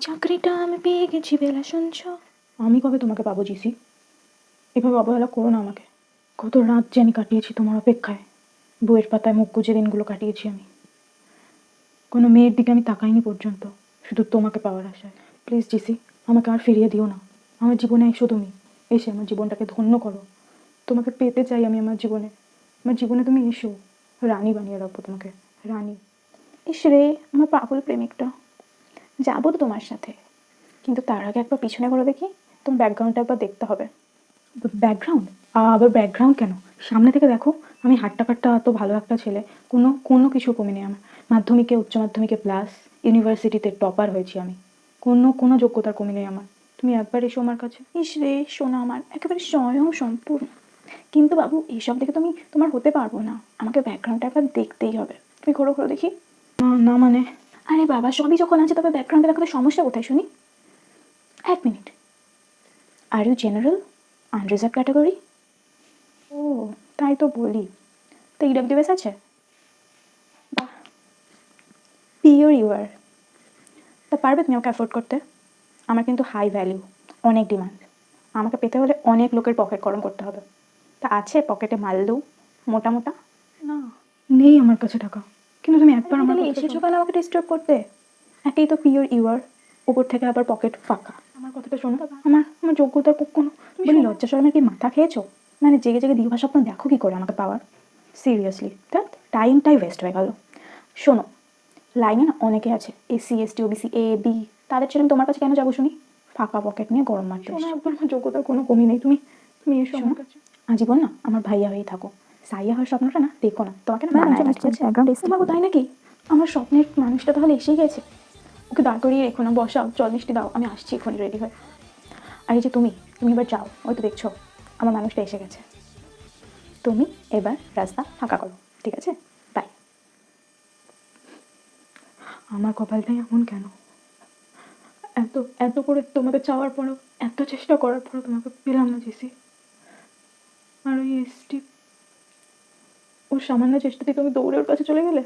চাকরিটা আমি পেয়ে গেছি বেলা শুনছ। আমি কবে তোমাকে পাবো জিসি? এভাবে অবহেলা করো না আমাকে। কত রাত যে আমি কাটিয়েছি তোমার অপেক্ষায়, বইয়ের পাতায় মুখ গুজে দিনগুলো কাটিয়েছি আমি। কোনো মেয়ের দিকে আমি তাকাইনি পর্যন্ত, শুধু তোমাকে পাওয়ার আশায়। প্লিজ জিসি, আমাকে আর ফিরিয়ে দিও না। আমার জীবনে এসো তুমি, এসে আমার জীবনটাকে ধন্য করো। তোমাকে পেতে চাই আমি আমার জীবনে। আমার জীবনে তুমি এসো, রানী বানিয়ে রাখবো তোমাকে, রানী। ইস রে, আমার পাগল প্রেমিকটা। যাবো তো তোমার সাথে, কিন্তু তার আগে একবার পিছনে ঘুরে দেখি। তোমার ব্যাকগ্রাউন্ডটা একবার দেখতে হবে। ব্যাকগ্রাউন্ড? আবার ব্যাকগ্রাউন্ড কেন? সামনে থেকে দেখো। আমি হাট্টা কাট্টা এত ভালো একটা ছেলে, কোনো কোনো কিছু কমে নেই আমার। মাধ্যমিকে, উচ্চ মাধ্যমিকে প্লাস, ইউনিভার্সিটিতে টপার হয়েছি আমি। কোনো কোনো যোগ্যতার কমে নেই আমার। তুমি একবার এসো আমার কাছে। ইস রে শোনো, আমার একেবারে স্বয়ং সম্পূর্ণ। কিন্তু বাবু, এইসব দেখে তুমি তোমার হতে পারবো না। আমাকে ব্যাকগ্রাউন্ডটা একবার দেখতেই হবে। তুমি ঘোরো ঘোরো দেখি। না মানে, আরে বাবা, সবই যখন আছে তবে ব্যাকগ্রাউন্ডে দেখাতে সমস্যা কোথায় শুনি? এক minute. Are you general, unreserved category? ও, তাই তো বলি। তো ইডব্লিউএস আছে? বাহ, পিওর ইউআর। তা পারবে তুমি আমাকে অ্যাফোর্ড করতে? আমার কিন্তু হাই ভ্যালু, অনেক ডিমান্ড। আমাকে পেতে হলে অনেক লোকের পকেট গরম করতে হবে। তা আছে পকেটে মাল্লু মোটা মোটা? না, নেই আমার কাছে টাকা। কিন্তু তুমি একবার আমার এসেছো কেন আমাকে ডিস্টার্ব করতে? একেই তো পিওর ইউআর, উপর থেকে আবার পকেট ফাঁকা। আমার কথাটা শোনো। আমার আমার যোগ্যতার কোনো বলি লজ্জা শরমের কি মাথা খেয়েছো? মানে জেগে জেগে দিবা স্বপ্ন দেখো কি করে আমাকে পাওয়ার? সিরিয়াসলি দ্যাট টাইমটাই ওয়েস্ট হয়ে গেল। শোনো, লাইনে না অনেকে আছে, SC ST OBC A B, তাদের ছেলে তোমার কাছে কেন যাবো শুনি? ফাঁকা পকেট নিয়ে গরম মারতে। শোনো, একবার আমার যোগ্যতার কোনো কমি নেই। তুমি তুমি এসো আমার কাছে। আজীবন না আমার ভাইয়া হয়েই থাকো। সাইয়া হওয়ার স্বপ্নটা না দেখো না, তোমাকে না মানায় না। তোমাকে তাই নাকি? আমার স্বপ্নের মানুষটা তাহলে এসেই গেছে। ওকে দাঁড় করিয়ে রেখো না, বসাও, জল মিষ্টি দাও, আমি আসছি এক্ষুনি রেডি হয়ে। আর এই যে তুমি, তুমি এবার যাও, ওই তো দেখছো আমার মানুষটা এসে গেছে। তুমি এবার রাস্তা ফাঁকা করো, ঠিক আছে? বাই। আমার কপালটাই এমন কেন? এত এত করে তোমাকে চাওয়ার পরও, এত চেষ্টা করার পরও তোমাকে পেলাম না জেসি। আর ওই এসটি, ওর সামান্য চেষ্টাতে তুমি দৌড়ে ওর কাছে চলে গেলে।